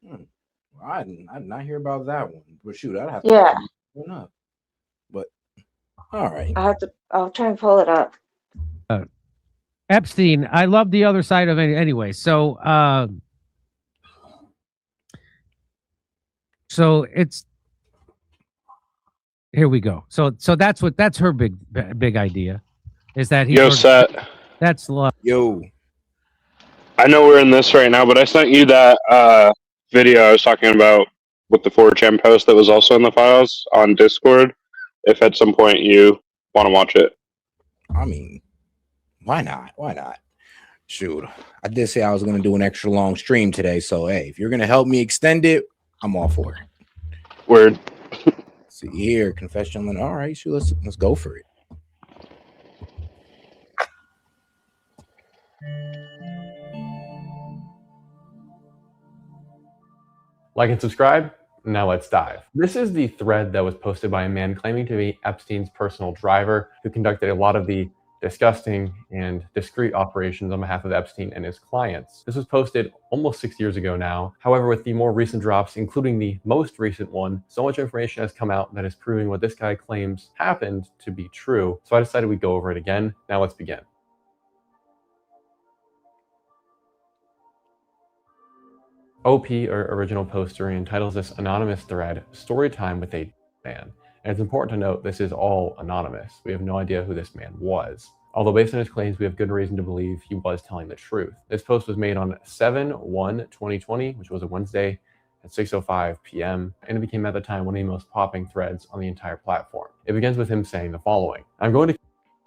Hmm. I did not hear about that one. But shoot, I'd have to look Yeah, that one up. But all right. I'll try and pull it up. Uh, Epstein, I love the other side of it anyway. So it's here we go. So that's her big idea is that he's Yo, Set. that's love. Yo, I know we're in this right now, but I sent you that video I was talking about with the 4chan post that was also in the files on Discord. If at some point you want to watch it. I mean, why not? Why not? Shoot, I did say I was gonna do an extra long stream today. So hey, if you're gonna help me extend it, I'm all for it. Word. See here, confession. All right, shoot, let's go for it. Like and subscribe. Now let's dive. This is the thread that was posted by a man claiming to be Epstein's personal driver who conducted a lot of the disgusting and discreet operations on behalf of Epstein and his clients. This was posted almost 6 years ago now. However, with the more recent drops, including the most recent one, so much information has come out that is proving what this guy claims happened to be true. So I decided we'd go over it again. Now let's begin. OP, or original poster, entitles this anonymous thread Story Time with a Man. And it's important to note this is all anonymous. We have no idea who this man was. Although based on his claims, we have good reason to believe he was telling the truth. This post was made on 7/1/2020, which was a Wednesday at 6:05 p.m., and it became at the time one of the most popping threads on the entire platform. It begins with him saying the following: I'm going to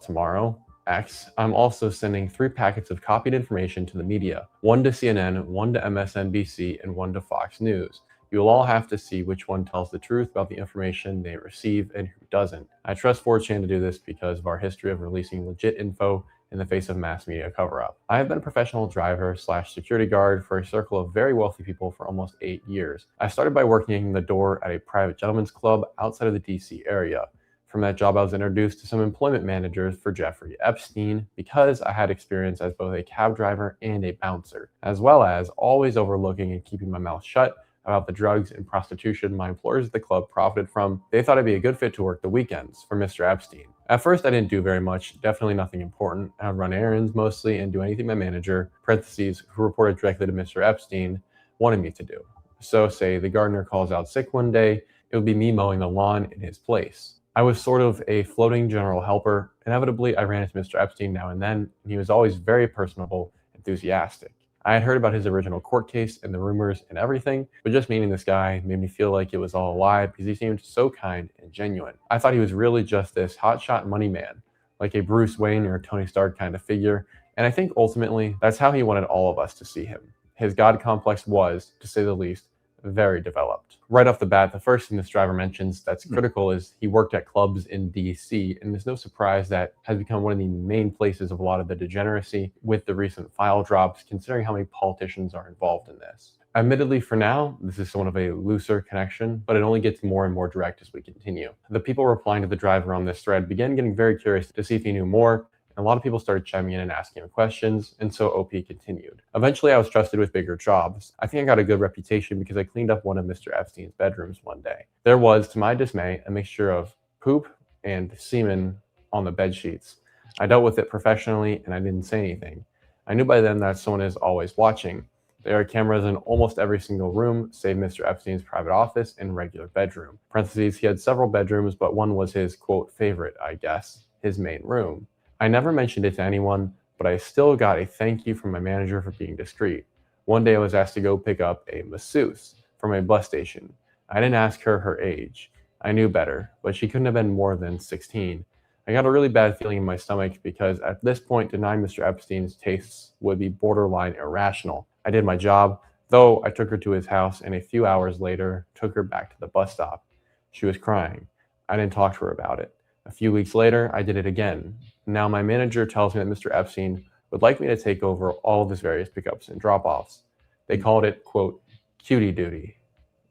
tomorrow. X, I'm also sending 3 packets of copied information to the media, one to CNN, one to MSNBC, and one to Fox News. You will all have to see which one tells the truth about the information they receive and who doesn't. I trust 4chan to do this because of our history of releasing legit info in the face of mass media cover-up. I have been a professional driver slash security guard for a circle of very wealthy people for almost 8 years. I started by working the door at a private gentleman's club outside of the DC area. From that job, I was introduced to some employment managers for Jeffrey Epstein because I had experience as both a cab driver and a bouncer, as well as always overlooking and keeping my mouth shut about the drugs and prostitution my employers at the club profited from. They thought I'd be a good fit to work the weekends for Mr. Epstein. At first, I didn't do very much, definitely nothing important. I would run errands mostly and do anything my manager, parentheses, who reported directly to Mr. Epstein, wanted me to do. So say the gardener calls out sick one day, it would be me mowing the lawn in his place. I was sort of a floating general helper. Inevitably, I ran into Mr. Epstein now and then, and he was always very personable, enthusiastic. I had heard about his original court case and the rumors and everything, but just meeting this guy made me feel like it was all a lie because he seemed so kind and genuine. I thought he was really just this hotshot money man, like a Bruce Wayne or Tony Stark kind of figure, and I think ultimately that's how he wanted all of us to see him. His God complex was, to say the least, very developed. Right off the bat, the first thing this driver mentions that's critical is he worked at clubs in DC, and there's no surprise that has become one of the main places of a lot of the degeneracy with the recent file drops, considering how many politicians are involved in this. Admittedly, for now, this is somewhat of a looser connection, but it only gets more and more direct as we continue. The people replying to the driver on this thread began getting very curious to see if he knew more, and a lot of people started chiming in and asking him questions, and so OP continued. Eventually, I was trusted with bigger jobs. I think I got a good reputation because I cleaned up one of Mr. Epstein's bedrooms one day. There was, to my dismay, a mixture of poop and semen on the bed sheets. I dealt with it professionally, and I didn't say anything. I knew by then that someone is always watching. There are cameras in almost every single room, save Mr. Epstein's private office and regular bedroom. Parentheses, he had several bedrooms, but one was his, quote, favorite, I guess, his main room. I never mentioned it to anyone, but I still got a thank you from my manager for being discreet. One day I was asked to go pick up a masseuse from a bus station. I didn't ask her her age. I knew better, but she couldn't have been more than 16. I got a really bad feeling in my stomach because at this point denying Mr. Epstein's tastes would be borderline irrational. I did my job, though I took her to his house and a few hours later took her back to the bus stop. She was crying. I didn't talk to her about it. A few weeks later, I did it again. Now my manager tells me that Mr. Epstein would like me to take over all of his various pickups and drop-offs. They called it, quote, cutie duty,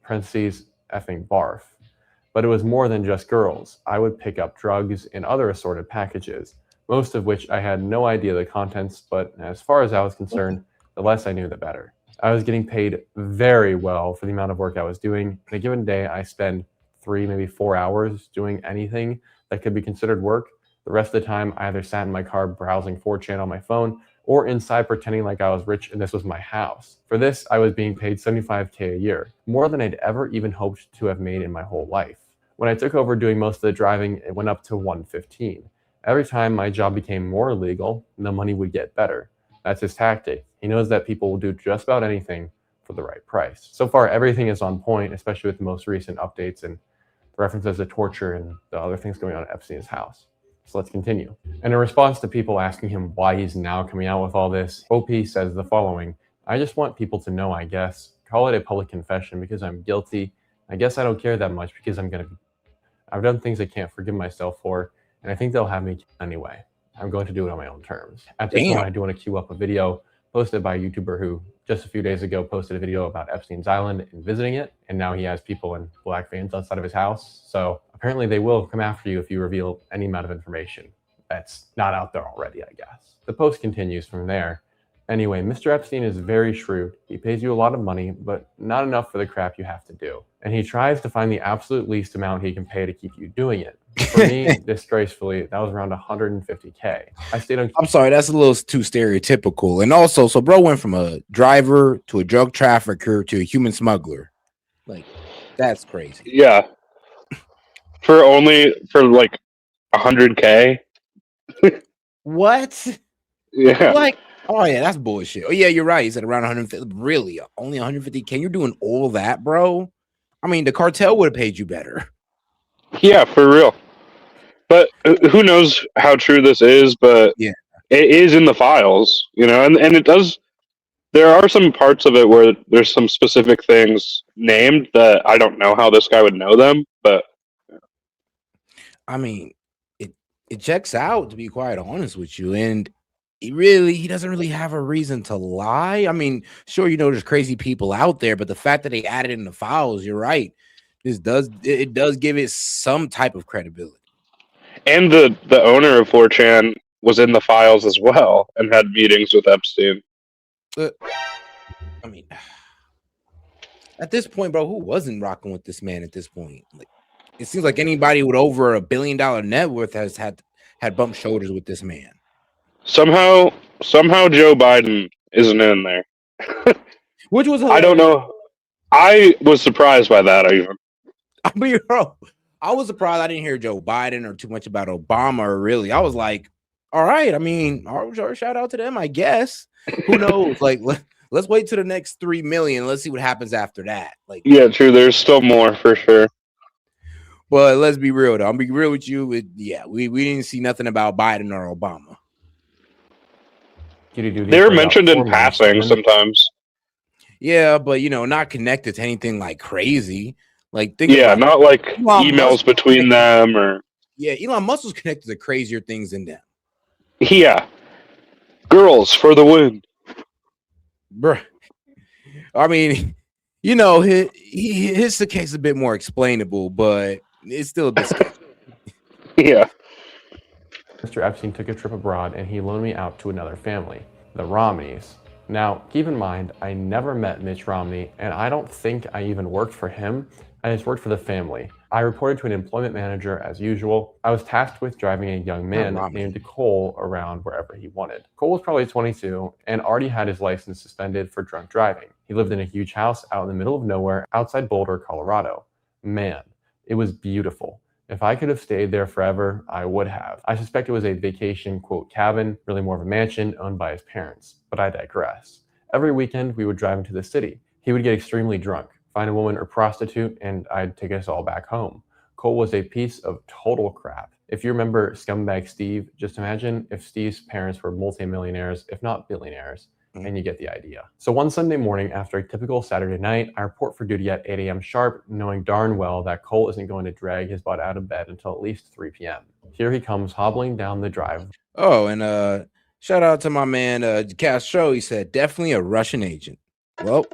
parentheses, effing barf. But it was more than just girls. I would pick up drugs and other assorted packages, most of which I had no idea the contents, but as far as I was concerned, the less I knew, the better. I was getting paid very well for the amount of work I was doing. In a given day, I spend 3, maybe 4 hours doing anything that could be considered work. The rest of the time, I either sat in my car browsing 4chan on my phone or inside pretending like I was rich and this was my house. For this, I was being paid $75K a year, more than I'd ever even hoped to have made in my whole life. When I took over doing most of the driving, it went up to $115. Every time my job became more illegal, the money would get better. That's his tactic. He knows that people will do just about anything for the right price. So far, everything is on point, especially with the most recent updates and references to torture and the other things going on at Epstein's house. So let's continue. And in response to people asking him why he's now coming out with all this, OP says the following: I just want people to know, I guess. Call it a public confession because I'm guilty. I guess I don't care that much because I've done things I can't forgive myself for, and I think they'll have me anyway. I'm going to do it on my own terms. At this point, I do want to queue up a video posted by a YouTuber who just a few days ago posted a video about Epstein's Island and visiting it, and now he has people in black vans outside of his house. So apparently they will come after you if you reveal any amount of information that's not out there already, I guess. The post continues from there. Anyway, Mr. Epstein is very shrewd. He pays you a lot of money, but not enough for the crap you have to do. And he tries to find the absolute least amount he can pay to keep you doing it. For me, disgracefully, that was around $150K. I stayed on. I'm sorry, that's a little too stereotypical. And also, so bro went from a driver to a drug trafficker to a human smuggler. Like, that's crazy. Yeah. For like 100K. What? Yeah. Like, oh yeah, that's bullshit. Oh yeah, you're right. He said around 150. Really, only 150K? You're doing all that, bro? I mean, the cartel would have paid you better. Yeah, for real. But who knows how true this is, but yeah, it is in the files, you know, and it does. There are some parts of it where there's some specific things named that I don't know how this guy would know them, but I mean, it checks out, to be quite honest with you, and he doesn't really have a reason to lie. I mean, sure, you know, there's crazy people out there, but the fact that they added in the files, you're right. It does give it some type of credibility. And the owner of 4chan was in the files as well and had meetings with Epstein. I mean, at this point, bro, who wasn't rocking with this man at this point? Like, it seems like anybody with over $1 billion net worth has had bumped shoulders with this man. Somehow Joe Biden isn't in there. Which was hilarious. I don't know. I was surprised by that even. I mean, bro, I was surprised I didn't hear Joe Biden or too much about Obama. Really, I was like, all right. I mean, shout out to them, I guess. Who knows? Like, let's wait till the next 3 million. Let's see what happens after that. Like, yeah, true. There's still more for sure. But let's be real, though. I'm be real with you. We didn't see nothing about Biden or Obama. They were mentioned in passing sometimes. Yeah, but you know, not connected to anything like crazy. Like, not like emails between them or. Yeah, Elon Musk was connected to crazier things than them. Yeah, girls for the win, bro. I mean, you know, his case is a bit more explainable, but it's still a bit sketchy. Yeah. Mr. Epstein took a trip abroad and he loaned me out to another family, the Romneys. Now, keep in mind, I never met Mitch Romney, and I don't think I even worked for him. I just worked for the family. I reported to an employment manager as usual. I was tasked with driving a young man named Cole around wherever he wanted. Cole was probably 22 and already had his license suspended for drunk driving. He lived in a huge house out in the middle of nowhere outside Boulder, Colorado. Man, it was beautiful. If I could have stayed there forever, I would have. I suspect it was a vacation, quote, cabin, really more of a mansion owned by his parents, but I digress. Every weekend, we would drive into the city. He would get extremely drunk, find a woman or prostitute, and I'd take us all back home. Cole was a piece of total crap. If you remember Scumbag Steve, just imagine if Steve's parents were multimillionaires, if not billionaires, and you get the idea. So one Sunday morning after a typical Saturday night, I report for duty at 8 a.m. sharp, knowing darn well that Cole isn't going to drag his butt out of bed until at least 3 p.m. Here he comes hobbling down the drive. Oh, and shout out to my man Castro. He said, definitely a Russian agent. Well,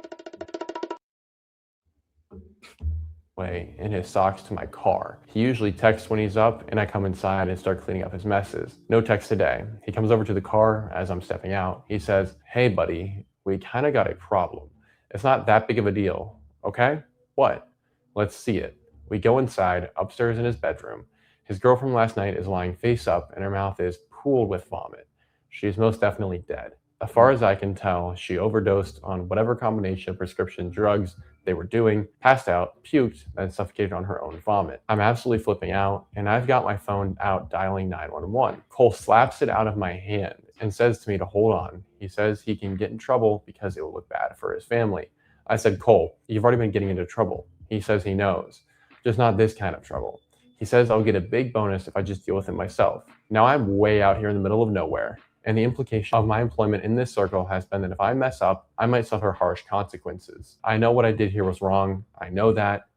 way in his socks to my car. He usually texts when he's up, and I come inside and start cleaning up his messes. No text today. He comes over to the car as I'm stepping out. He says, hey buddy, we kind of got a problem. It's not that big of a deal, okay? What? Let's see it. We go inside, upstairs in his bedroom. His girlfriend last night is lying face up and her mouth is pooled with vomit. She's most definitely dead. As far as I can tell, she overdosed on whatever combination of prescription drugs they were doing, passed out, puked, and suffocated on her own vomit. I'm absolutely flipping out, and I've got my phone out dialing 911. Cole slaps it out of my hand and says to me to hold on. He says he can get in trouble because it will look bad for his family. I said, Cole, you've already been getting into trouble. He says he knows, just not this kind of trouble. He says I'll get a big bonus if I just deal with it myself. Now I'm way out here in the middle of nowhere, and the implication of my employment in this circle has been that if I mess up, I might suffer harsh consequences. I know what I did here was wrong. I know that,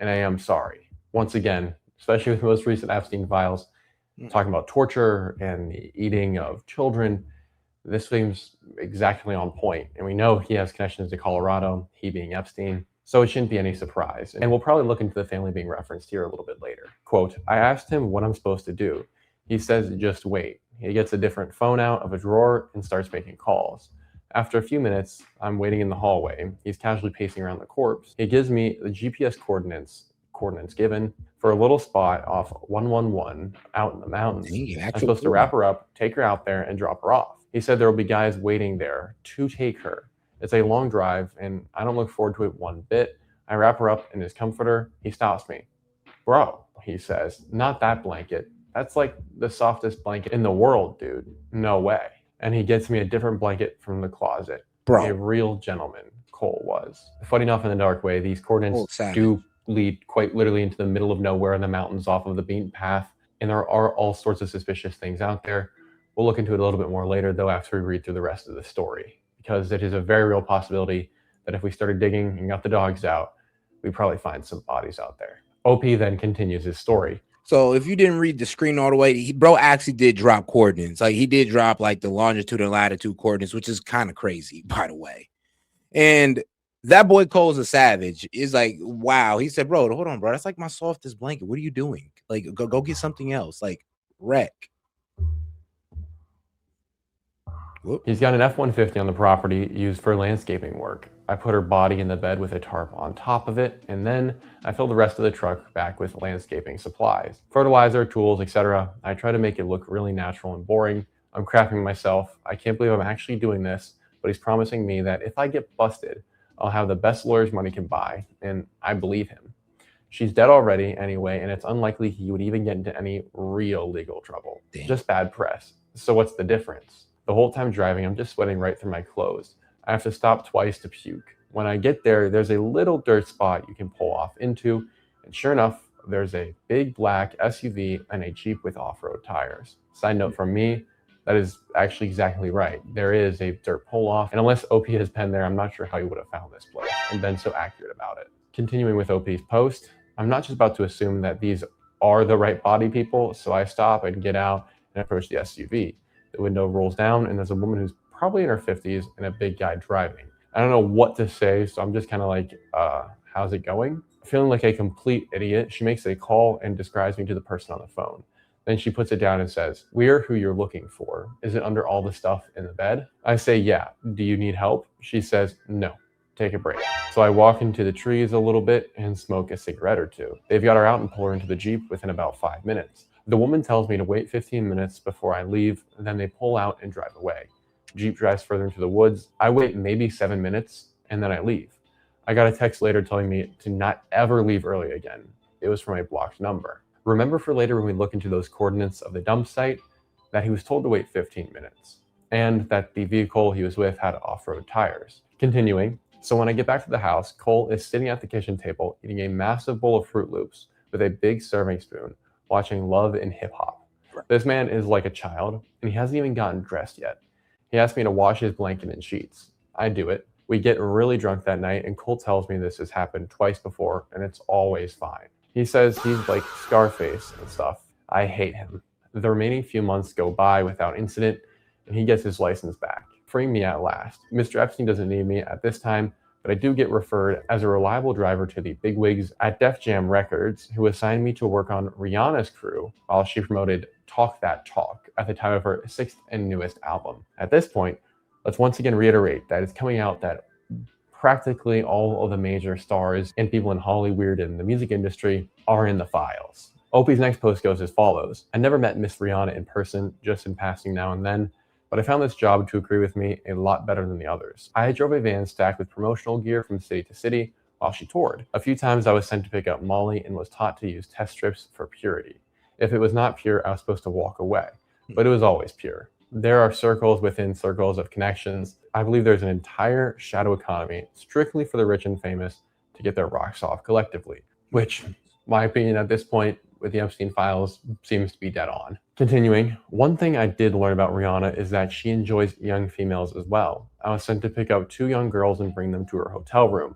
and I am sorry. Once again, especially with the most recent Epstein files, talking about torture and the eating of children, this seems exactly on point. And we know he has connections to Colorado, he being Epstein. So it shouldn't be any surprise. And we'll probably look into the family being referenced here a little bit later. Quote, I asked him what I'm supposed to do. He says, just wait. He gets a different phone out of a drawer and starts making calls. After a few minutes, I'm waiting in the hallway. He's casually pacing around the corpse. He gives me the GPS coordinates given for a little spot off 111 out in the mountains. I'm supposed to wrap her up, take her out there, and drop her off. He said there will be guys waiting there to take her. It's a long drive, and I don't look forward to it one bit. I wrap her up in his comforter. He stops me. Bro, he says, not that blanket. That's like the softest blanket in the world, dude. No way. And he gets me a different blanket from the closet. Bro. A real gentleman, Cole was. Funny enough, in the dark way, these coordinates do lead quite literally into the middle of nowhere in the mountains off of the beaten path, and there are all sorts of suspicious things out there. We'll look into it a little bit more later, though, after we read through the rest of the story, because it is a very real possibility that if we started digging and got the dogs out, we'd probably find some bodies out there. OP then continues his story. So if you didn't read the screen all the way, bro actually did drop coordinates. Like he did drop like the longitude and latitude coordinates, which is kind of crazy, by the way. And that boy Cole's a savage. Is like, wow. He said, bro, hold on, bro. That's like my softest blanket. What are you doing? Like, go get something else. Like, wreck. Whoop. He's got an F-150 on the property used for landscaping work. I put her body in the bed with a tarp on top of it, and then I fill the rest of the truck back with landscaping supplies. Fertilizer, tools, etc. I try to make it look really natural and boring. I'm crapping myself. I can't believe I'm actually doing this, but he's promising me that if I get busted, I'll have the best lawyers money can buy, and I believe him. She's dead already anyway, and it's unlikely he would even get into any real legal trouble. Damn. Just bad press. So what's the difference? The whole time driving, I'm just sweating right through my clothes. I have to stop twice to puke. When I get there, there's a little dirt spot you can pull off into, and sure enough, there's a big black SUV and a Jeep with off-road tires. Side note from me, that is actually exactly right. There is a dirt pull-off, and unless OP has been there, I'm not sure how he would have found this place and been so accurate about it. Continuing with OP's post, I'm not just about to assume that these are the right body people, so I stop and get out and approach the SUV. The window rolls down, and there's a woman who's probably in her 50s and a big guy driving. I don't know what to say, so I'm just kind of like, how's it going? Feeling like a complete idiot, she makes a call and describes me to the person on the phone. Then she puts it down and says, "We're who you're looking for. Is it under all the stuff in the bed?" I say, "Yeah. Do you need help?" She says, "No. Take a break." So I walk into the trees a little bit and smoke a cigarette or two. They've got her out and pull her into the Jeep within about 5 minutes. The woman tells me to wait 15 minutes before I leave, and then they pull out and drive away. Jeep drives further into the woods. I wait maybe 7 minutes, and then I leave. I got a text later telling me to not ever leave early again. It was from a blocked number. Remember for later when we look into those coordinates of the dump site, that he was told to wait 15 minutes, and that the vehicle he was with had off-road tires. Continuing, so when I get back to the house, Cole is sitting at the kitchen table eating a massive bowl of Fruit Loops with a big serving spoon, watching Love and Hip Hop. This man is like a child, and he hasn't even gotten dressed yet. He asked me to wash his blanket and sheets. I do it. We get really drunk that night, and Cole tells me this has happened twice before, and it's always fine. He says he's like Scarface and stuff. I hate him. The remaining few months go by without incident, and he gets his license back, freeing me at last. Mr. Epstein doesn't need me at this time, but I do get referred as a reliable driver to the bigwigs at Def Jam Records, who assigned me to work on Rihanna's crew while she promoted Talk That Talk at the time of her 6th and newest album. At this point, let's once again reiterate that it's coming out that practically all of the major stars and people in Hollywood and the music industry are in the files. Opie's next post goes as follows. I never met Miss Rihanna in person, just in passing now and then, but I found this job to agree with me a lot better than the others. I drove a van stacked with promotional gear from city to city while she toured. A few times I was sent to pick up Molly and was taught to use test strips for purity. If it was not pure, I was supposed to walk away, but it was always pure. There are circles within circles of connections. I believe there's an entire shadow economy strictly for the rich and famous to get their rocks off collectively, which, my opinion at this point with the Epstein files, seems to be dead on. Continuing, one thing I did learn about Rihanna is that she enjoys young females as well. I was sent to pick up 2 young girls and bring them to her hotel room.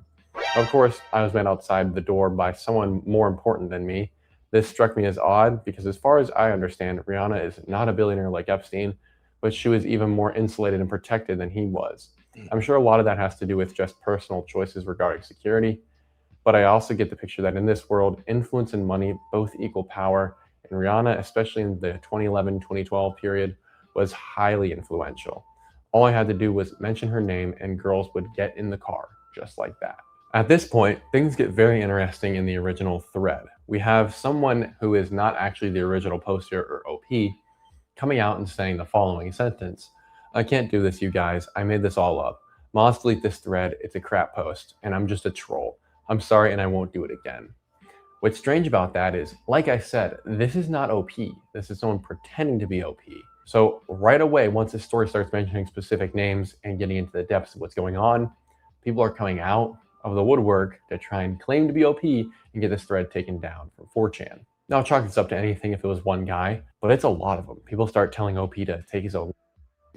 Of course, I was met outside the door by someone more important than me. This struck me as odd because, as far as I understand, Rihanna is not a billionaire like Epstein, but she was even more insulated and protected than he was. I'm sure a lot of that has to do with just personal choices regarding security, but I also get the picture that in this world, influence and money both equal power, and Rihanna, especially in the 2011-2012 period, was highly influential. All I had to do was mention her name and girls would get in the car, just like that. At this point, things get very interesting in the original thread. We have someone who is not actually the original poster or OP coming out and saying the following sentence. I can't do this, you guys. I made this all up. Moss, delete this thread. It's a crap post, and I'm just a troll. I'm sorry, and I won't do it again. What's strange about that is, like I said, this is not OP. This is someone pretending to be OP. So right away, once this story starts mentioning specific names and getting into the depths of what's going on, people are coming out of the woodwork to try and claim to be OP and get this thread taken down from 4chan. Now, chalk this up to anything if it was one guy, but it's a lot of them. People start telling OP to take his own,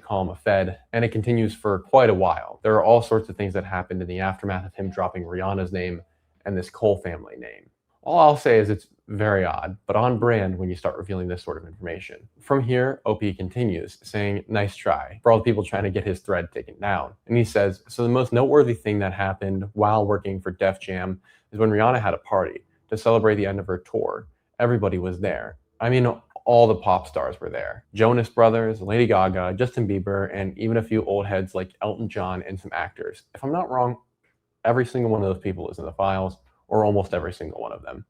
call him a Fed, and it continues for quite a while. There are all sorts of things that happened in the aftermath of him dropping Rihanna's name and this Cole family name. All I'll say is it's very odd, but on brand when you start revealing this sort of information. From here, OP continues, saying, nice try, for all the people trying to get his thread taken down. And he says, so the most noteworthy thing that happened while working for Def Jam is when Rihanna had a party to celebrate the end of her tour. Everybody was there. I mean, all the pop stars were there. Jonas Brothers, Lady Gaga, Justin Bieber, and even a few old heads like Elton John and some actors. If I'm not wrong, every single one of those people is in the files, or almost every single one of them.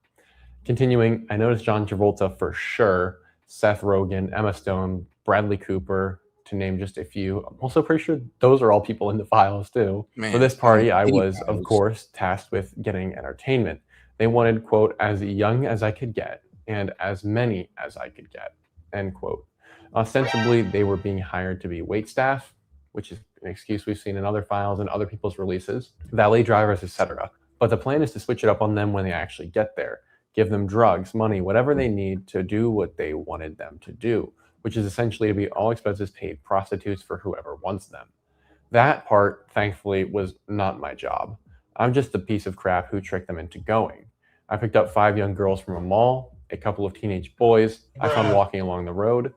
Continuing, I noticed John Travolta for sure, Seth Rogen, Emma Stone, Bradley Cooper, to name just a few. I'm also pretty sure those are all people in the files too. Man, for this party, I was, files. of course, tasked with getting entertainment. They wanted, quote, as young as I could get and as many as I could get, end quote. Ostensibly, they were being hired to be wait staff, which is an excuse we've seen in other files and other people's releases, valet drivers, etc. But the plan is to switch it up on them when they actually get there. Give them drugs, money, whatever they need to do what they wanted them to do, which is essentially to be all expenses paid prostitutes for whoever wants them. That part, thankfully, was not my job. I'm just the piece of crap who tricked them into going. I picked up 5 young girls from a mall, a couple of teenage boys I found walking along the road.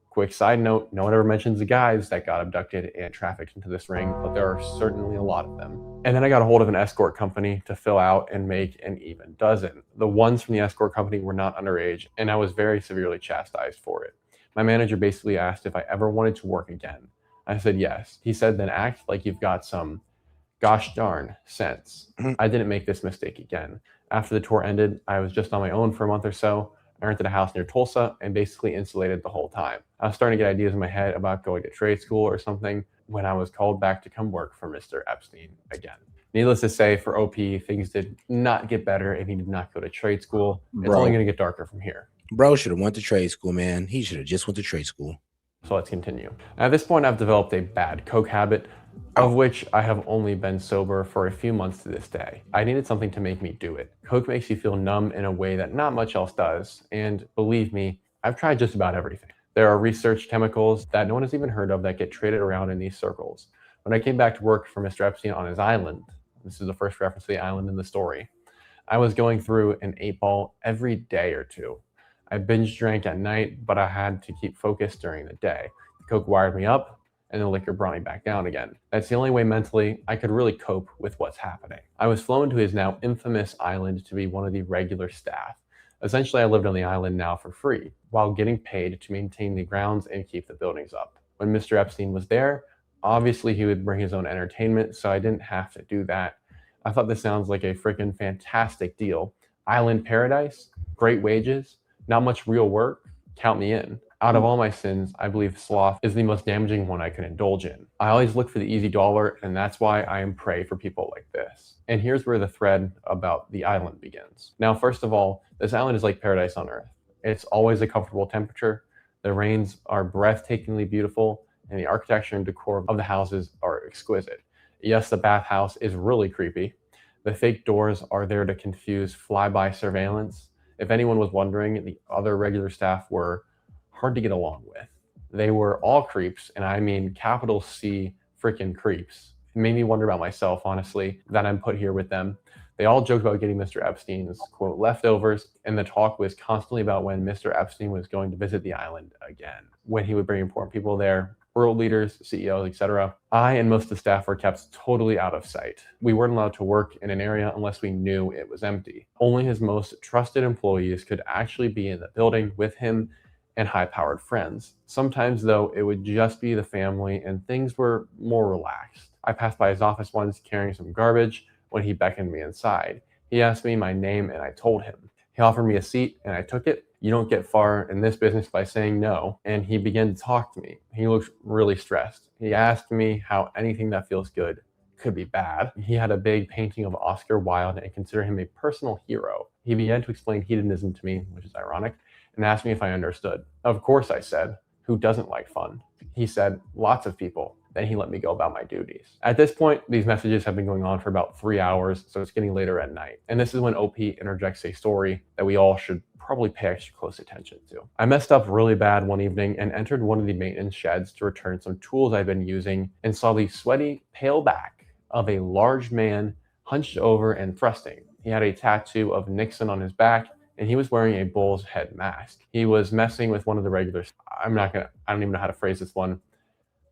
Quick side note, no one ever mentions the guys that got abducted and trafficked into this ring, but there are certainly a lot of them. And then I got a hold of an escort company to fill out and make an even dozen. The ones from the escort company were not underage, and I was very severely chastised for it. My manager basically asked if I ever wanted to work again. I said yes. He said, then act like you've got some gosh darn sense. I didn't make this mistake again. After the tour ended, I was just on my own for a month or so. I rented a house near Tulsa and basically insulated the whole time. I was starting to get ideas in my head about going to trade school or something when I was called back to come work for Mr. Epstein again. Needless to say, for OP, things did not get better and he did not go to trade school. It's only going to get darker from here. Bro should have went to trade school, man. He should have just went to trade school. So let's continue. At this point, I've developed a bad coke habit, of which I have only been sober for a few months to this day. I needed something to make me do it. Coke makes you feel numb in a way that not much else does, and believe me, I've tried just about everything. There are research chemicals that no one has even heard of that get traded around in these circles. When I came back to work for Mr. Epstein on his island, this is the first reference to the island in the story, I was going through an 8-ball every day or two. I binge drank at night, but I had to keep focused during the day. The coke wired me up, and the liquor brought me back down again. That's the only way mentally I could really cope with what's happening. I was flown to his now infamous island to be one of the regular staff. Essentially, I lived on the island now for free, while getting paid to maintain the grounds and keep the buildings up. When Mr. Epstein was there, Obviously, he would bring his own entertainment, so I didn't have to do that. I thought this sounds like a freaking fantastic deal. Island paradise, great wages, not much real work, count me in. Out of all my sins, I believe sloth is the most damaging one I could indulge in. I always look for the easy dollar, and that's why I am prey for people like this. And here's where the thread about the island begins. Now, first of all, this island is like paradise on earth. It's always a comfortable temperature. The rains are breathtakingly beautiful, and the architecture and decor of the houses are exquisite. Yes, the bathhouse is really creepy. The fake doors are there to confuse flyby surveillance. If anyone was wondering, the other regular staff were hard to get along with. They were all creeps, and I mean capital C freaking creeps. It made me wonder about myself, honestly, that I'm put here with them. They all joked about getting Mr. Epstein's, quote, leftovers, and the talk was constantly about when Mr. Epstein was going to visit the island again, when he would bring important people there, world leaders, CEOs, etc. I and most of the staff were kept totally out of sight. We weren't allowed to work in an area unless we knew it was empty. Only his most trusted employees could actually be in the building with him and high-powered friends. Sometimes, though, it would just be the family and things were more relaxed. I passed by his office once carrying some garbage when he beckoned me inside. He asked me my name and I told him. He offered me a seat and I took it. You don't get far in this business by saying no. And he began to talk to me. He looked really stressed. He asked me how anything that feels good could be bad. He had a big painting of Oscar Wilde and considered him a personal hero. He began to explain hedonism to me, which is ironic, and asked me if I understood. Of course, I said. Who doesn't like fun? He said, lots of people. Then he let me go about my duties. At this point, these messages have been going on for about 3 hours, so it's getting later at night. And this is when OP interjects a story that we all should probably pay extra close attention to. I messed up really bad one evening and entered one of the maintenance sheds to return some tools I'd been using and saw the sweaty, pale back of a large man hunched over and thrusting. He had a tattoo of Nixon on his back, and he was wearing a bull's head mask. He was messing with one of the regulars. I don't even know how to phrase this one.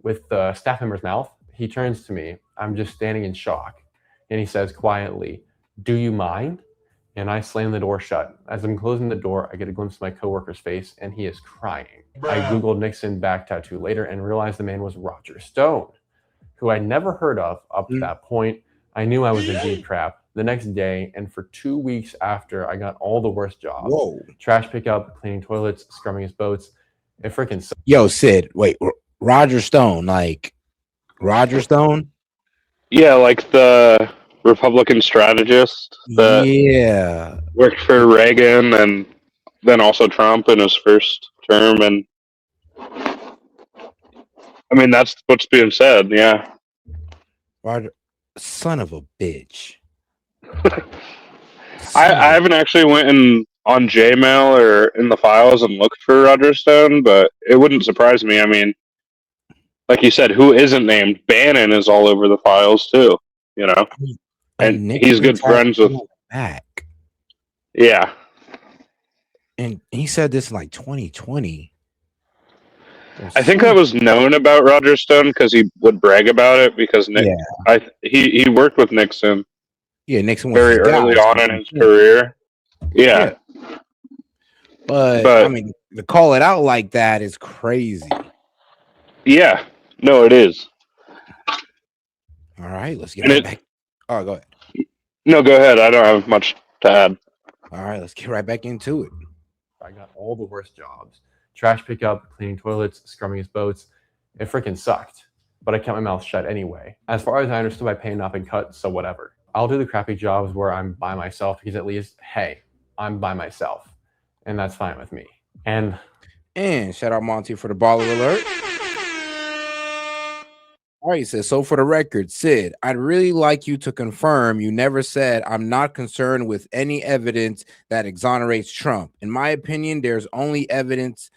With the staff member's mouth. He turns to me. I'm just standing in shock. And he says quietly, "Do you mind?" And I slam the door shut. As I'm closing the door, I get a glimpse of my coworker's face, and he is crying. I Googled Nixon back tattoo later and realized the man was Roger Stone, who I'd never heard of up to that point. I knew I was in deep crap. The next day, and for 2 weeks after, I got all the worst jobs. Whoa. Trash pickup, cleaning toilets, scrubbing his boats. It freaking sucked. Yo, Sid, wait, Roger Stone, like Roger Stone? Yeah, like the Republican strategist that Yeah. worked for Reagan and then also Trump in his first term. And I mean, that's what's being said. Yeah. Roger, son of a bitch. I haven't actually went in on Gmail or in the files and looked for Roger Stone, but it wouldn't surprise me. I mean, like you said, who isn't named? Bannon is all over the files too, you know, and he's good friends with. Back. Yeah, and he said this in like 2020. I think that was known about Roger Stone because he would brag about it because he worked with Nixon. Yeah, Nixon was very early on in his career. Yeah. But I mean, to call it out like that is crazy. Yeah, no, it is. All right, let's get right back. Oh, go ahead. No, go ahead. I don't have much to add. All right, let's get right back into it. I got all the worst jobs. Trash pickup, cleaning toilets, scrubbing his boats. It freaking sucked. But I kept my mouth shut anyway. As far as I understood, my pay had not been cut, so whatever. I'll do the crappy jobs where I'm by myself because at least, hey, I'm by myself. And that's fine with me. And shout out Monty for the baller alert. All right, Sid. So for the record, Sid, I'd really like you to confirm you never said I'm not concerned with any evidence that exonerates Trump. In my opinion, there's only evidence.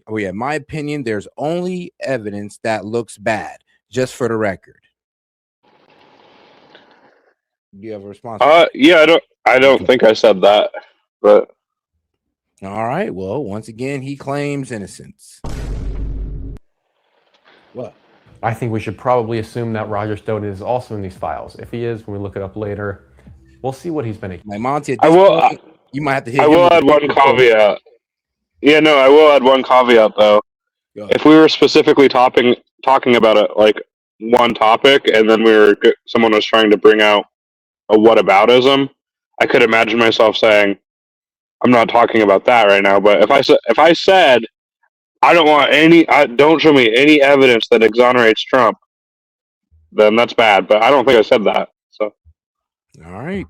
Oh yeah, my opinion, there's only evidence that looks bad. Just for the record. Do you have a response? Yeah, I don't think I said that, but all right. Well, once again, he claims innocence. What? I think we should probably assume that Roger Stone is also in these files. If he is, when we look it up later, we'll see what he's been. Like Monty, at this point, you might have to hit. I will add one caveat. Yeah, no, I will add one caveat though. If we were specifically talking about it, like one topic, and then someone was trying to bring out a whataboutism, I could imagine myself saying, "I'm not talking about that right now." But if I said don't show me any evidence that exonerates Trump, then that's bad. But I don't think I said that. So All right.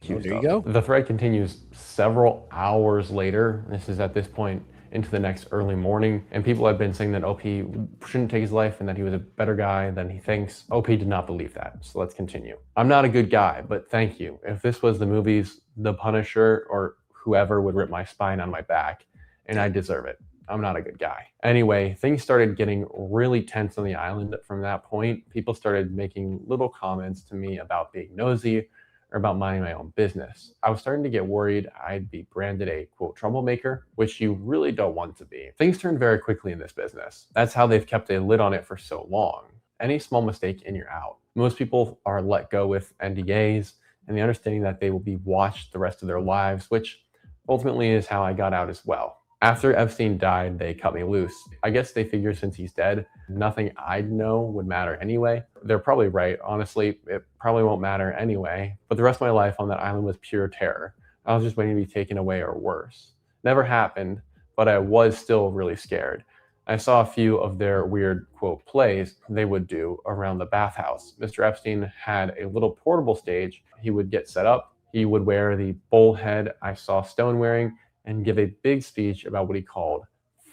No There you stuff. go. The thread continues several hours later. This is at this point into the next early morning, and people have been saying that OP shouldn't take his life and that he was a better guy than he thinks. OP did not believe that, so let's continue. I'm not a good guy, but thank you. If this was the movies, The Punisher or whoever would rip my spine on my back, and I deserve it. I'm not a good guy. Anyway, things started getting really tense on the island from that point. People started making little comments to me about being nosy or about minding my own business. I was starting to get worried I'd be branded a quote troublemaker, which you really don't want to be. Things turn very quickly in this business. That's how they've kept a lid on it for so long. Any small mistake and you're out. Most people are let go with NDAs and the understanding that they will be watched the rest of their lives, which ultimately is how I got out as well. After Epstein died, they cut me loose. I guess they figured since he's dead, nothing I'd know would matter anyway. They're probably right. Honestly, it probably won't matter anyway. But the rest of my life on that island was pure terror. I was just waiting to be taken away or worse. Never happened, but I was still really scared. I saw a few of their weird, quote, plays they would do around the bathhouse. Mr. Epstein had a little portable stage. He would get set up. He would wear the bull head I saw Stone wearing and give a big speech about what he called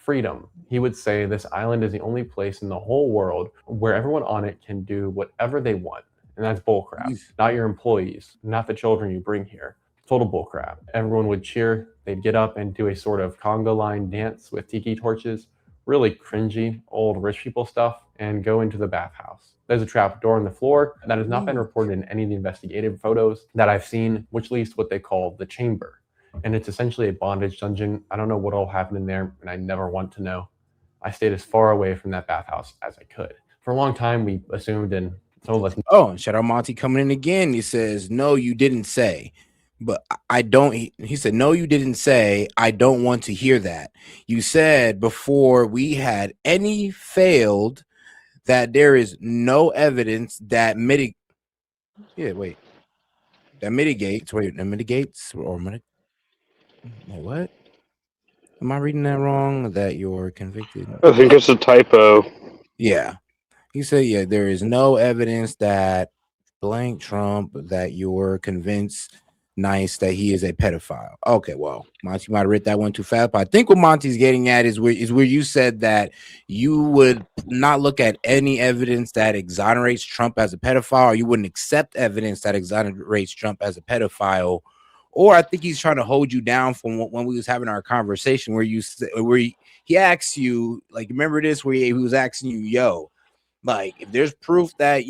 freedom. He would say this island is the only place in the whole world where everyone on it can do whatever they want. And that's bullcrap. Not your employees, not the children you bring here. Total bullcrap. Everyone would cheer. They'd get up and do a sort of conga line dance with tiki torches, really cringy, old rich people stuff, and go into the bathhouse. There's a trap door in the floor that has not been reported in any of the investigative photos that I've seen, which leads to what they call the chamber. And it's essentially a bondage dungeon. I don't know what all happened in there, and I never want to know. I stayed as far away from that bathhouse as I could. For a long time, we assumed, and some of us. Oh, and shout out Monty coming in again. He says, "No, you didn't say." But I don't. He said, "No, you didn't say. I don't want to hear that. You said before we had any failed that there is no evidence that mitigates. That mitigates. Wait, that mitigates or what? Am I reading that wrong? That you're convicted? I think it's a typo. Yeah. He said, yeah, there is no evidence that blank Trump that you're convinced nice that he is a pedophile. Okay, well, Monty might have read that one too fast, but I think what Monty's getting at is where you said that you would not look at any evidence that exonerates Trump as a pedophile, or you wouldn't accept evidence that exonerates Trump as a pedophile. Or I think he's trying to hold you down from when we was having our conversation where he asked you, like, remember this, where he was asking you, yo, like, if there's proof that,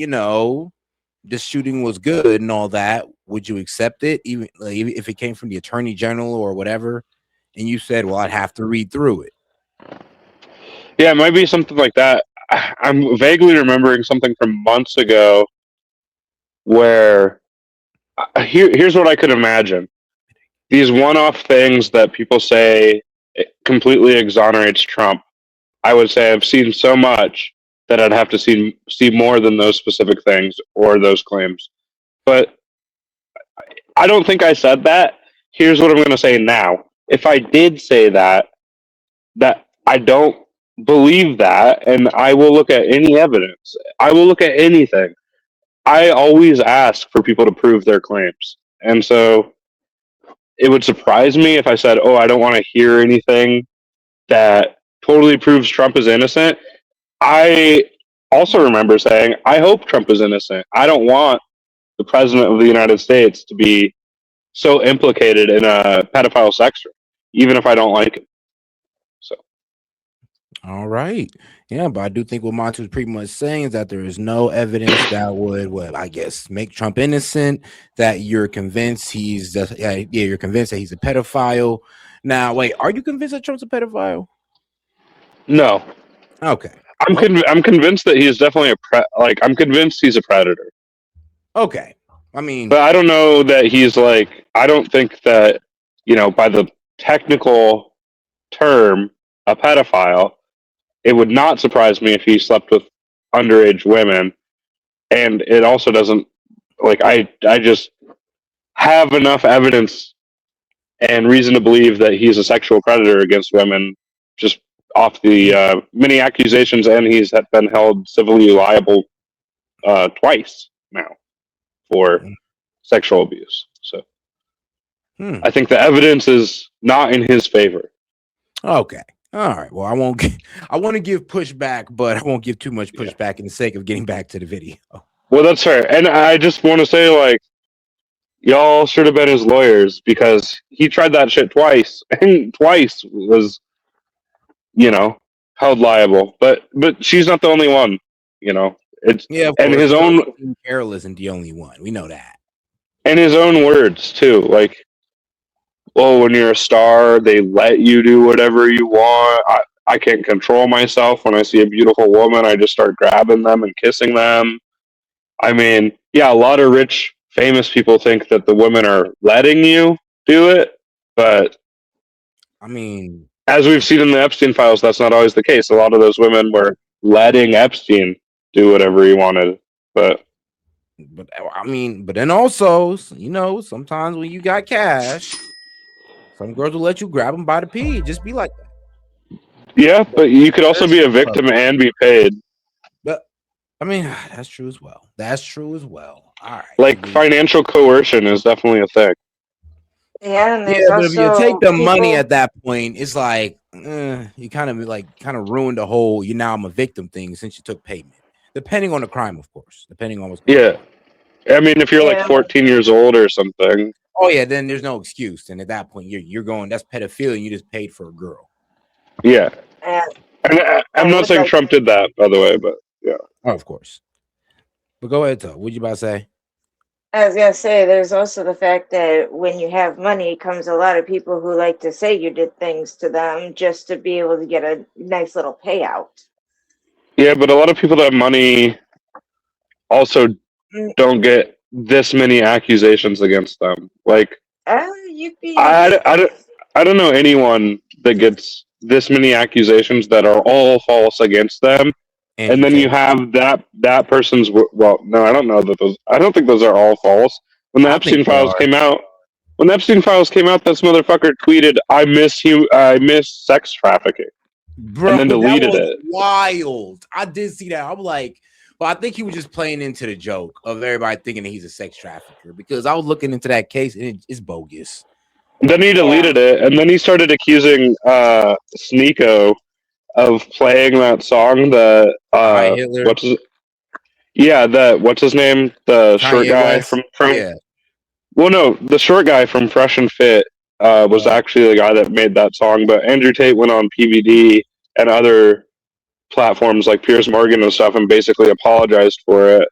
this shooting was good and all that, would you accept it, even like, if it came from the attorney general or whatever? And you said, well, I'd have to read through it. Yeah, it might be something like that. I'm vaguely remembering something from months ago where here's what I could imagine. These one-off things that people say it completely exonerates Trump. I would say I've seen so much that I'd have to see more than those specific things or those claims. But I don't think I said that. Here's what I'm going to say now. If I did say that I don't believe that, and I will look at any evidence. I will look at anything. I always ask for people to prove their claims. And so it would surprise me if I said, oh, I don't want to hear anything that totally proves Trump is innocent. I also remember saying, I hope Trump is innocent. I don't want the president of the United States to be so implicated in a pedophile sex ring, even if I don't like him. So, all right. Yeah, but I do think what Monty was pretty much saying is that there is no evidence that would, well, I guess, make Trump innocent, that you're convinced he's just, you're convinced that he's a pedophile. Now, wait, are you convinced that Trump's a pedophile? no. Okay. I'm convinced that he's definitely I'm convinced he's a predator. Okay. I mean, but I don't know that he's like, I don't think that, by the technical term, a pedophile, it would not surprise me if he slept with underage women, and it also doesn't like I just have enough evidence and reason to believe that he's a sexual predator against women just off the many accusations, and he's been held civilly liable twice now for sexual abuse. So I think the evidence is not in his favor. Okay. All right. Well, I won't. I want to give pushback, but I won't give too much pushback in the sake of getting back to the video. Well, that's fair, and I just want to say, like, y'all should have been his lawyers because he tried that shit twice, and twice was, held liable. But she's not the only one, It's Yeah, of and course. his own Carol isn't the only one. We know that. and his own words too. Like, well, when you're a star, they let you do whatever you want. I can't control myself. When I see a beautiful woman, I just start grabbing them and kissing them. I mean, yeah, a lot of rich, famous people think that the women are letting you do it, but I mean, as we've seen in the Epstein files, that's not always the case. A lot of those women were letting Epstein do whatever he wanted. But then also, sometimes when you got cash, some girls will let you grab them by the pee. Just be like that. yeah, but you could also be a victim and be paid. But I mean, that's true as well. That's true as well. All right. Like, financial coercion is definitely a thing. Yeah, and Yeah, there's but if you also take the money people- at that point, it's like you kind of ruined the whole "you now I'm a victim" thing since you took payment. Depending on the crime, of course. Depending on what's going on. Yeah, I mean, if you're like Yeah. 14 years old or something. Oh yeah, then there's no excuse. And at that point, you're going. That's pedophilia. And you just paid for a girl. Yeah, and and I'm not saying Trump did that, by the way, but yeah. Oh, of course. But go ahead, Tuck. What you about to say? I was gonna say there's also the fact that when you have money comes a lot of people who like to say you did things to them just to be able to get a nice little payout. Yeah, but a lot of people that have money also don't get this many accusations against them. Like, You'd be. I don't know anyone that gets this many accusations that are all false against them. And then you have that person's. Well, no, I don't know that those. I don't think those are all false. When the Epstein files came out, this motherfucker tweeted, "I miss sex trafficking," Bro, and then deleted that was it. wild. I did see that. I'm like, well, I think he was just playing into the joke of everybody thinking that he's a sex trafficker because I was looking into that case and it's bogus. Then he deleted it, and then he started accusing Sneeko of playing that song that Hitler. what's his name? The short guy West. from Yeah. Well, no, the short guy from Fresh and Fit was actually the guy that made that song. But Andrew Tate went on PVD and other platforms like Piers Morgan and stuff and basically apologized for it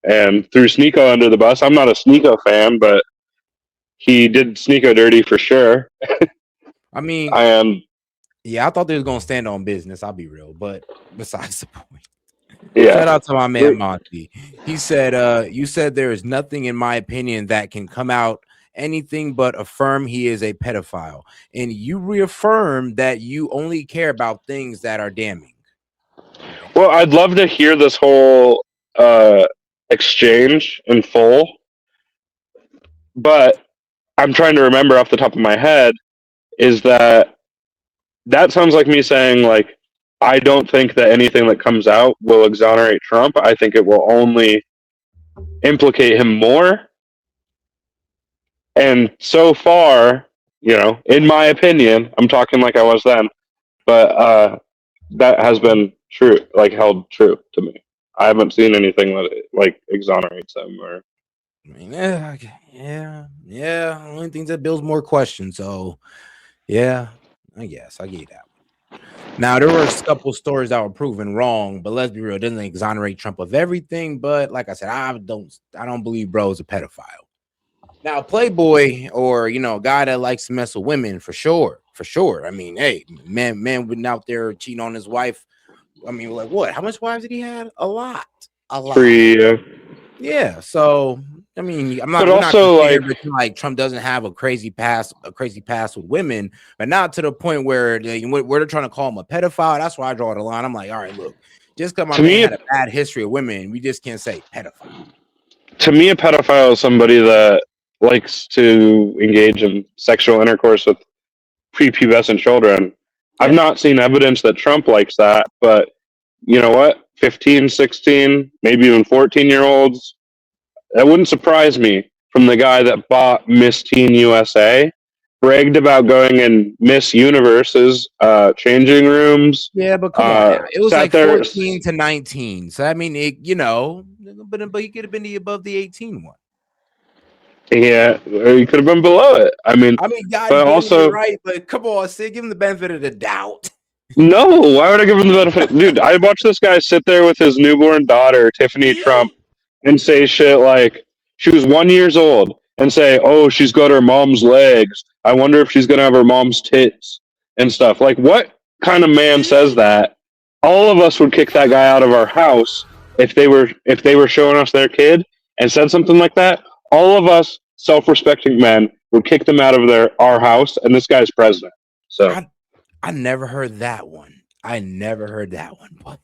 and threw Sneeko under the bus. I'm not a Sneeko fan, but he did Sneeko dirty for sure. I mean, yeah, I thought they was gonna stand on business. I'll be real, but besides the point. Yeah. Shout out to my man Monty. He said, "You said there is nothing, in my opinion, that can come out anything but affirm he is a pedophile, and you reaffirm that you only care about things that are damning." Well, I'd love to hear this whole exchange in full, but I'm trying to remember off the top of my head. Is that sounds like me saying, like, I don't think that anything that comes out will exonerate Trump. I think it will only implicate him more. And so far, in my opinion, I'm talking like I was then, but that has been true, like held true to me. I haven't seen anything that like exonerates him or. I mean, yeah. Only things that builds more questions. So, yeah, I guess I get that. Now there were a couple stories that were proven wrong, but let's be real, it doesn't exonerate Trump of everything. But like I said, I don't believe bro is a pedophile. Now, Playboy or a guy that likes to mess with women for sure. I mean, hey, man went out there cheating on his wife. I mean, like what? How much wives did he have? A lot. 3. Yeah. So I mean, I'm not. But We're also, not like Trump doesn't have a crazy past with women, but not to the point where they're trying to call him a pedophile. That's why I draw the line. I'm like, all right, look, Just because my To man me, had a bad history of women, we just can't say pedophile. to me, a pedophile is somebody that likes to engage in sexual intercourse with prepubescent children. I've Yeah. not seen evidence that Trump likes that, but you know what? 15, 16, maybe even 14-year-olds. That wouldn't surprise me from the guy that bought Miss Teen USA, bragged about going in Miss Universe's changing rooms, Yeah, but come on now. It was sat like there. 14 to 19. So I mean, but he could have been the above the 18 one. Yeah, or he could have been below it. I mean, I mean, God but damn, you're also, right. But come on, Sid, give him the benefit of the doubt. no, why would I give him the benefit? Dude, I watched this guy sit there with his newborn daughter, Tiffany Trump, and say shit like she was 1 year old and say, "Oh, she's got her mom's legs. I wonder if she's gonna have her mom's tits and stuff." Like, what kind of man says that? All of us would kick that guy out of our house if they were showing us their kid and said something like that. All of us self-respecting men would kick them out of our house, and this guy's president. So I never heard that one. I never heard that one. What?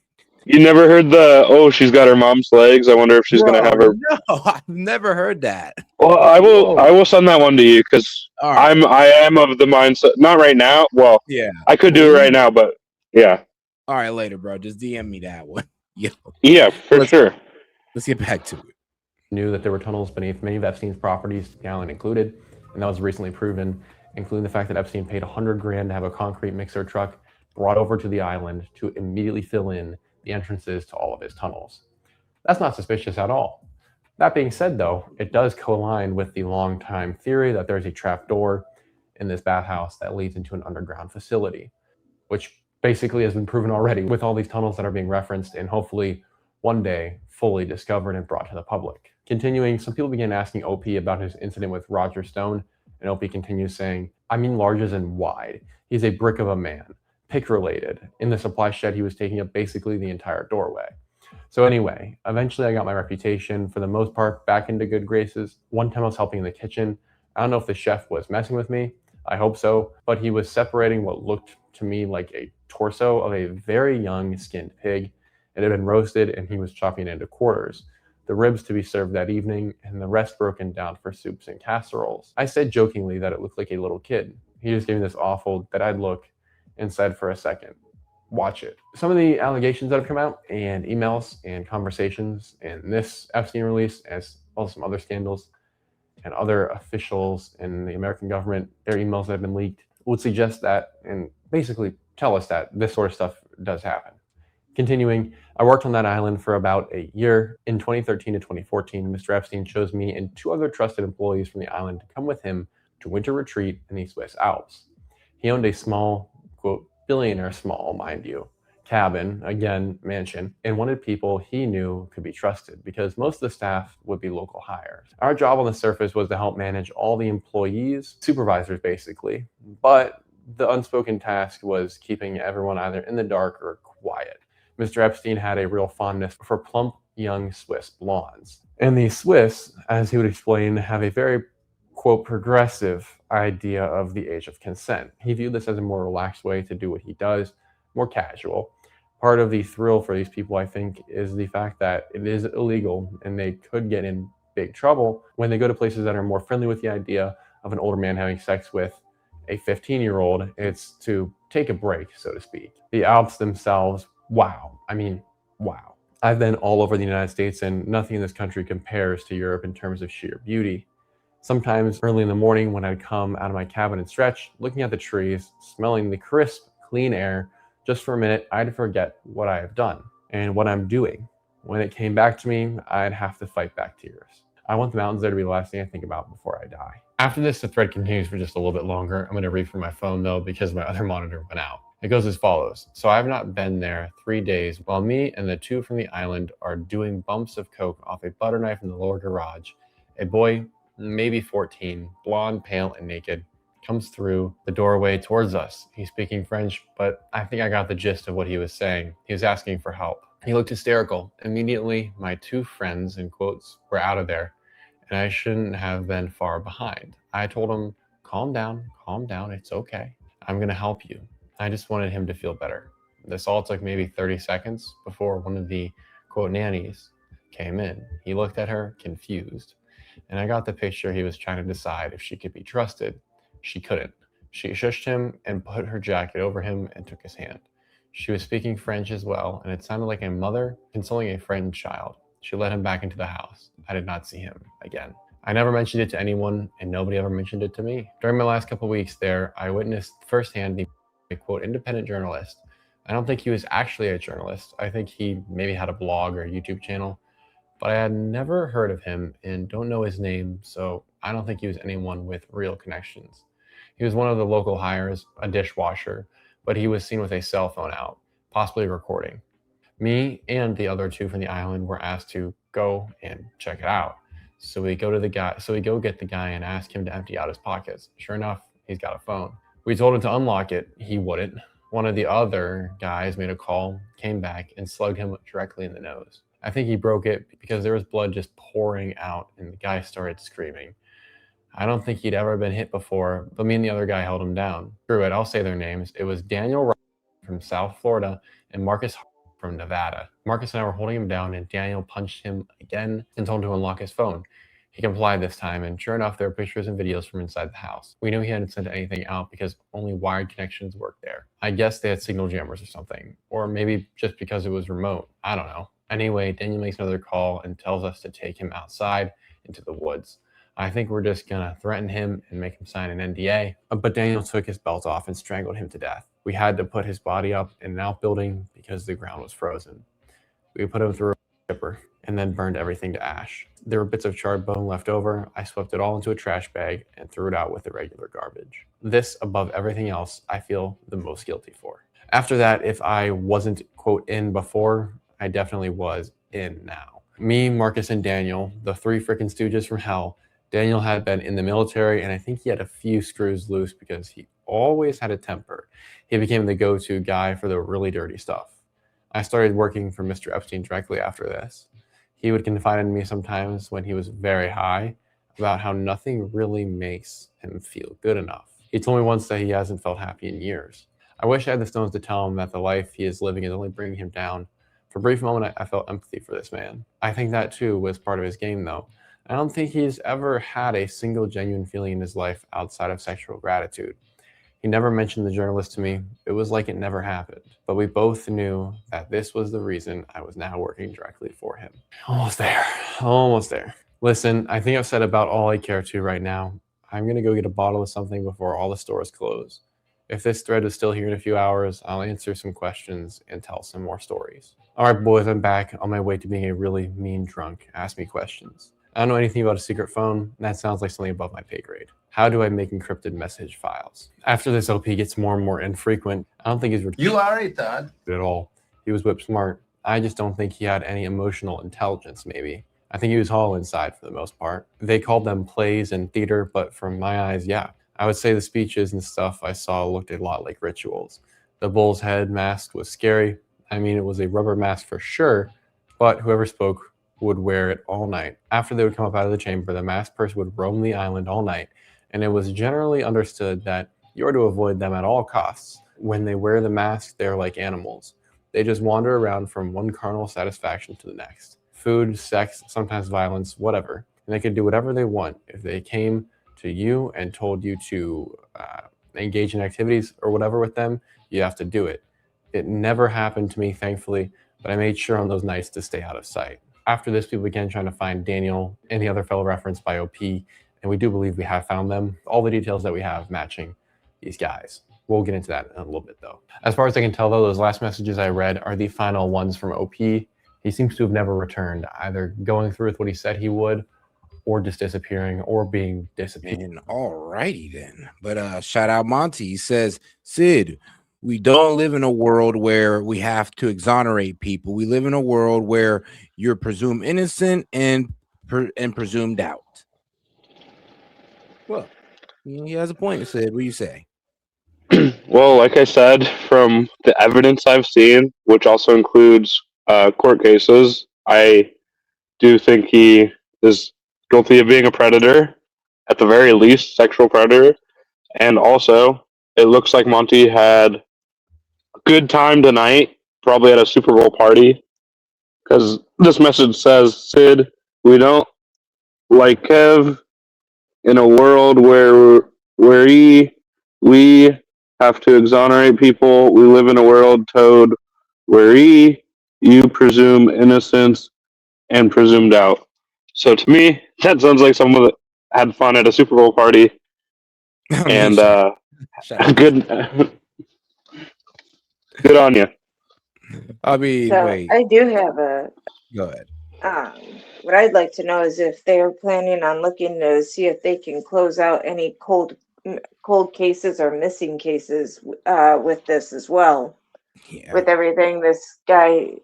you never heard the "Oh, she's got her mom's legs. I wonder if she's gonna have Bro, her." no, I've never heard that. Well, I Whoa. will send that one to you because All right. I am of the mindset. Not right now. Well, Yeah. I could do it right now, but yeah, All right, later, bro. Just DM me that one. Yo, yeah, for sure. let's get back to it. Knew that there were tunnels beneath many of Epstein's properties, the island included, and that was recently proven, including the fact that Epstein paid $100,000 to have a concrete mixer truck brought over to the island to immediately fill in the entrances to all of his tunnels. That's not suspicious at all. That being said, though, it does co-align with the long-time theory that there's a trap door in this bathhouse that leads into an underground facility, which basically has been proven already with all these tunnels that are being referenced and hopefully one day fully discovered and brought to the public. Continuing, some people began asking OP about his incident with Roger Stone, and OP continues saying, "I mean large as in wide. He's a brick of a man, pick related. In the supply shed, he was taking up basically the entire doorway." So anyway, eventually I got my reputation, for the most part, back into good graces. One time I was helping in the kitchen. I don't know if the chef was messing with me. I hope so. But he was separating what looked to me like a torso of a very young skinned pig. It had been roasted and he was chopping it into quarters. The ribs to be served that evening and the rest broken down for soups and casseroles. I said jokingly that it looked like a little kid. He just gave me this awful dead-eyed look and said for a second, "Watch it." Some of the allegations that have come out and emails and conversations in this Epstein release, as well as some other scandals and other officials in the American government, their emails that have been leaked, would suggest that and basically tell us that this sort of stuff does happen. Continuing, I worked on that island for about a year. In 2013 to 2014, Mr. Epstein chose me and two other trusted employees from the island to come with him to winter retreat in the Swiss Alps. He owned a small, quote, billionaire small, mind you, cabin, again, mansion, and wanted people he knew could be trusted because most of the staff would be local hires. Our job on the surface was to help manage all the employees, supervisors basically, but the unspoken task was keeping everyone either in the dark or quiet. Mr. Epstein had a real fondness for plump, young Swiss blondes. And the Swiss, as he would explain, have a very, quote, progressive idea of the age of consent. He viewed this as a more relaxed way to do what he does, more casual. Part of the thrill for these people, I think, is the fact that it is illegal and they could get in big trouble when they go to places that are more friendly with the idea of an older man having sex with a 15-year-old. It's to take a break, so to speak. The Alps themselves, wow. I mean, wow. I've been all over the United States and nothing in this country compares to Europe in terms of sheer beauty. Sometimes early in the morning when I'd come out of my cabin and stretch, looking at the trees, smelling the crisp, clean air, just for a minute, I'd forget what I have done and what I'm doing. When it came back to me, I'd have to fight back tears. I want the mountains there to be the last thing I think about before I die. After this, the thread continues for just a little bit longer. I'm going to read from my phone though, because my other monitor went out. It goes as follows. "So I've not been there 3 days while me and the two from the island are doing bumps of coke off a butter knife in the lower garage. A boy, maybe 14, blonde, pale, and naked, comes through the doorway towards us. He's speaking French, but I think I got the gist of what he was saying. He was asking for help. He looked hysterical. Immediately, my two friends, in quotes, were out of there, and I shouldn't have been far behind. I told him, calm down, it's okay. I'm gonna help you. I just wanted him to feel better. This all took maybe 30 seconds before one of the quote nannies came in. He looked at her, confused, and I got the picture he was trying to decide if she could be trusted. She couldn't. She shushed him and put her jacket over him and took his hand. She was speaking French as well, and it sounded like a mother consoling a frightened child. She led him back into the house. I did not see him again. I never mentioned it to anyone, and nobody ever mentioned it to me. During my last couple weeks there, I witnessed firsthand the quote independent journalist. I don't think he was actually a journalist. I think he maybe had a blog or a YouTube channel, but I had never heard of him and don't know his name, so I don't think he was anyone with real connections. He was one of the local hires, a dishwasher, but he was seen with a cell phone out, possibly recording. Me and the other two from the island were asked to go and check it out. So we go get the guy and ask him to empty out his pockets. Sure enough, he's got a phone. We told him to unlock it. He wouldn't. One of the other guys made a call, came back, and slugged him directly in the nose. I think he broke it because there was blood just pouring out, and the guy started screaming. I don't think he'd ever been hit before, but me and the other guy held him down. Screw it, I'll say their names. It was Daniel from South Florida and Marcus from Nevada. Marcus and I were holding him down, and Daniel punched him again and told him to unlock his phone. He complied this time, and sure enough, there were pictures and videos from inside the house. We knew he hadn't sent anything out because only wired connections worked there. I guess they had signal jammers or something, or maybe just because it was remote. I don't know. Anyway, Daniel makes another call and tells us to take him outside into the woods. I think we're just gonna threaten him and make him sign an NDA. But Daniel took his belt off and strangled him to death. We had to put his body up in an outbuilding because the ground was frozen. We put him through a chipper and then burned everything to ash. There were bits of charred bone left over. I swept it all into a trash bag and threw it out with the regular garbage. This, above everything else, I feel the most guilty for. After that, if I wasn't, quote, in before, I definitely was in now. Me, Marcus, and Daniel, the three frickin' stooges from hell. Daniel had been in the military, and I think he had a few screws loose because he always had a temper. He became the go-to guy for the really dirty stuff. I started working for Mr. Epstein directly after this. He would confide in me sometimes when he was very high about how nothing really makes him feel good enough. He told me once that he hasn't felt happy in years. I wish I had the stones to tell him that the life he is living is only bringing him down. For a brief moment, I felt empathy for this man. I think that too was part of his game, though. I don't think he's ever had a single genuine feeling in his life outside of sexual gratitude. He never mentioned the journalist to me. It was like it never happened. But we both knew that this was the reason I was now working directly for him. Almost there. Almost there. Listen, I think I've said about all I care to right now. I'm going to go get a bottle of something before all the stores close. If this thread is still here in a few hours, I'll answer some questions and tell some more stories. All right, boys, I'm back on my way to being a really mean drunk. Ask me questions. I don't know anything about a secret phone, and that sounds like something above my pay grade. How do I make encrypted message files? After this OP gets more and more infrequent, I don't think he's You are retarded at all. He was whip smart. I just don't think he had any emotional intelligence, maybe. I think he was hollow inside for the most part. They called them plays and theater, but from my eyes, yeah. I would say the speeches and stuff I saw looked a lot like rituals. The bull's head mask was scary. I mean, it was a rubber mask for sure, but whoever spoke would wear it all night. After they would come up out of the chamber, the masked person would roam the island all night, and it was generally understood that you are to avoid them at all costs. When they wear the mask, they're like animals. They just wander around from one carnal satisfaction to the next. Food, sex, sometimes violence, whatever. And they could do whatever they want. If they came to you and told you to engage in activities or whatever with them, you have to do it. It never happened to me, thankfully, but I made sure on those nights to stay out of sight. After this, people began trying to find Daniel and the other fellow referenced by OP, and we do believe we have found them. All the details that we have matching these guys. We'll get into that in a little bit, though. As far as I can tell, though, those last messages I read are the final ones from OP. He seems to have never returned, either going through with what he said he would, or just disappearing, or being disappeared. And alrighty then. But shout out Monty. He says, Sid, we don't live in a world where we have to exonerate people. We live in a world where you're presumed innocent and presumed out. Well, he has a point, Sid. What do you say? Well, like I said, from the evidence I've seen, which also includes court cases, I do think he is guilty of being a predator, at the very least, sexual predator. And also, it looks like Monty had good time tonight, probably at a Super Bowl party, because this message says, Sid, we don't like Kev in a world where we have to exonerate people. We live in a world, Toad, where you presume innocence and presumed out. So to me, that sounds like someone that had fun at a Super Bowl party I mean, and shut up. good good on you. I mean, So wait, I do have a go ahead. what I'd like to know is if they're planning on looking to see if they can close out any cold cases or missing cases with this as well. Yeah. With everything this guy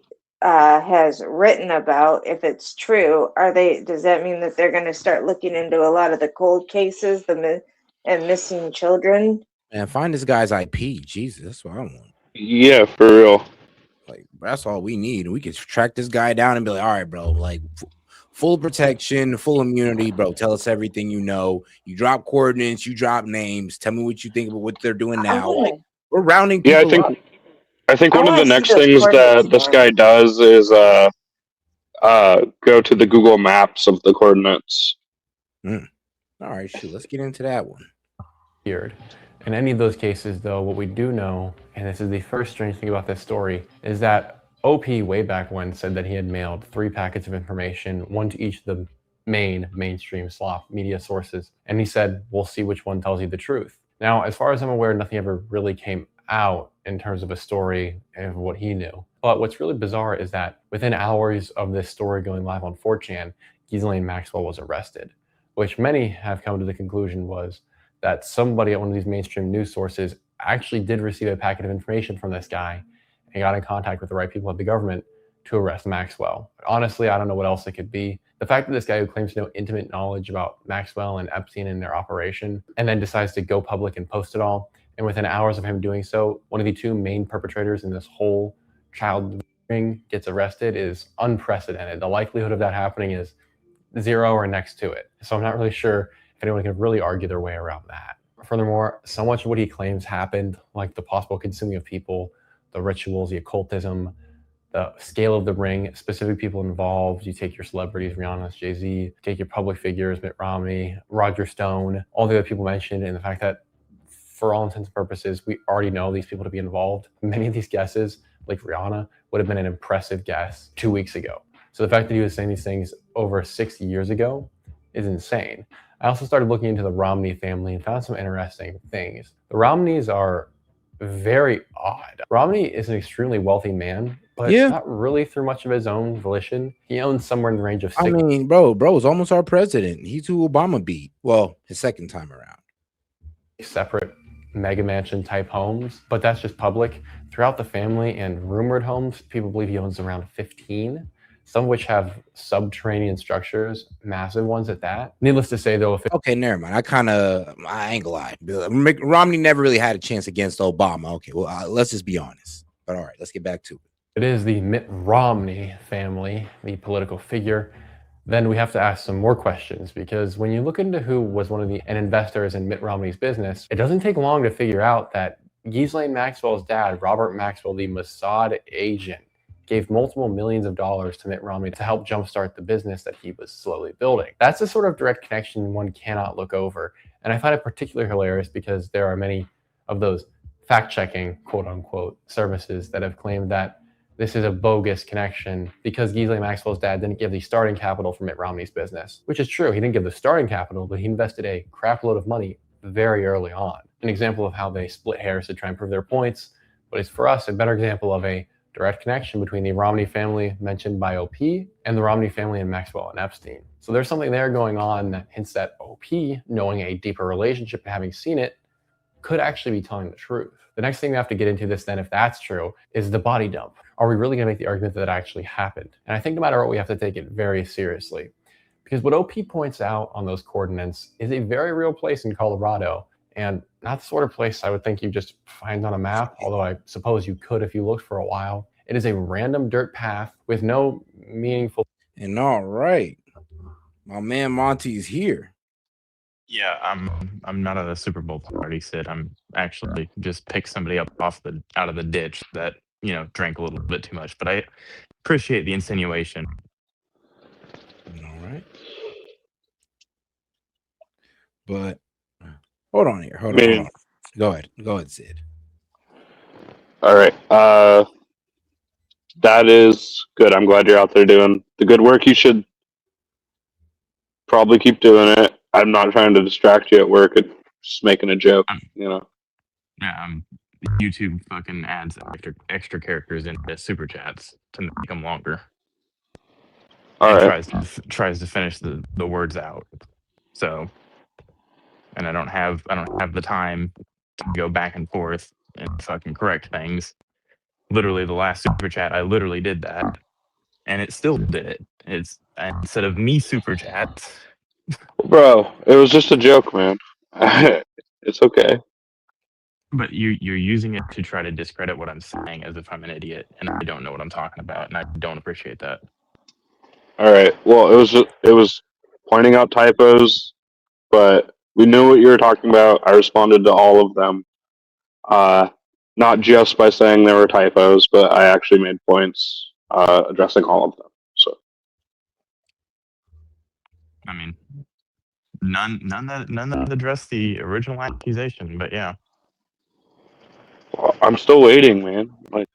has written about, if it's true, does that mean that they're going to start looking into a lot of the cold cases, and missing children? Man, find this guy's IP. Jesus, that's what I want. Yeah, for real. Like, that's all we need. We can track this guy down and be like, all right, bro, like full protection, full immunity, bro. Tell us everything you know. You drop coordinates, you drop names. Tell me what you think about what they're doing I now. Like, want we're rounding Yeah, people up. I think I one of want the to see next those things coordinates that this more. guy does is go to the Google Maps of the coordinates. All right, shoot, let's get into that one. Weird. In any of those cases, though, what we do know, and this is the first strange thing about this story, is that OP way back when said that he had mailed 3 packets of information, one to each of the mainstream slop media sources, and he said, we'll see which one tells you the truth. Now, as far as I'm aware, nothing ever really came out in terms of a story of what he knew. But what's really bizarre is that within hours of this story going live on 4chan, Ghislaine Maxwell was arrested, which many have come to the conclusion was that somebody at one of these mainstream news sources actually did receive a packet of information from this guy and got in contact with the right people at the government to arrest Maxwell. But honestly, I don't know what else it could be. The fact that this guy who claims to know intimate knowledge about Maxwell and Epstein and their operation, and then decides to go public and post it all, and within hours of him doing so, one of the 2 main perpetrators in this whole child ring gets arrested is unprecedented. The likelihood of that happening is 0 or next to it. So I'm not really sure if anyone can really argue their way around that. Furthermore, so much of what he claims happened, like the possible consuming of people, the rituals, the occultism, the scale of the ring, specific people involved. You take your celebrities, Rihanna, Jay-Z, take your public figures, Mitt Romney, Roger Stone, all the other people mentioned, and the fact that for all intents and purposes, we already know these people to be involved. Many of these guesses, like Rihanna, would have been an impressive guess 2 weeks ago. So the fact that he was saying these things over 6 years ago is insane. I also started looking into the Romney family and found some interesting things. The Romneys are very odd. Romney is an extremely wealthy man, but Yeah. not really through much of his own volition. He owns somewhere in the range of I mean, bro is almost our president. He's who Obama beat. Well, his second time around. separate mega mansion type homes, but that's just public. Throughout the family and rumored homes, people believe he owns around 15, some of which have subterranean structures, massive ones at that. Needless to say, though, if Okay, never mind. I ain't gonna lie. Romney never really had a chance against Obama. Okay, well, let's just be honest. But all right, let's get back to it. it is the Mitt Romney family, the political figure, then we have to ask some more questions, because when you look into who was one of the investors in Mitt Romney's business, it doesn't take long to figure out that Ghislaine Maxwell's dad, Robert Maxwell, the Mossad agent, gave multiple millions of dollars to Mitt Romney to help jumpstart the business that he was slowly building. That's the sort of direct connection one cannot look over. And I find it particularly hilarious because there are many of those fact-checking, quote unquote, services that have claimed that this is a bogus connection because Ghislaine Maxwell's dad didn't give the starting capital for Mitt Romney's business, which is true. He didn't give the starting capital, but he invested a crap load of money very early on. An example of how they split hairs to try and prove their points, but it's for us a better example of a direct connection between the Romney family mentioned by OP and the Romney family and Maxwell and Epstein. So there's something there going on that hints that OP, knowing a deeper relationship and having seen it, could actually be telling the truth. The next thing we have to get into this then, if that's true, is the body dump. Are we really going to make the argument that it actually happened? And I think no matter what, we have to take it very seriously. Because what OP points out on those coordinates is a very real place in Colorado, and not the sort of place I would think you just find on a map, although I suppose you could if you looked for a while. It is a random dirt path with no meaningful... And all right, my man Monty's here. Yeah, I'm not at a Super Bowl party, Sid. I'm actually just picked somebody up out of the ditch that drank a little bit too much. But I appreciate the insinuation. All right. But hold on here. I Hold mean, on. Go ahead. Go ahead, Sid. all right. That is good. I'm glad you're out there doing the good work. You should probably keep doing it. I'm not trying to distract you at work. It's just making a joke, Um, you know. yeah, YouTube fucking adds extra characters into super chats to make them longer, All and right. tries to finish the words out. So, and I don't have the time to go back and forth and fucking correct things. Literally, the last super chat, I literally did that, and it still did it. It's instead of me super chats, Bro, it was just a joke, man. It's okay. but you're using it to try to discredit what I'm saying as if I'm an idiot and I don't know what I'm talking about, and I don't appreciate that. All right. Well, it was pointing out typos, but we knew what you were talking about. I responded to all of them. Uh, Not just by saying there were typos, but I actually made points addressing all of them. So I mean, none that address the original accusation, but yeah. well, I'm still waiting, man. Like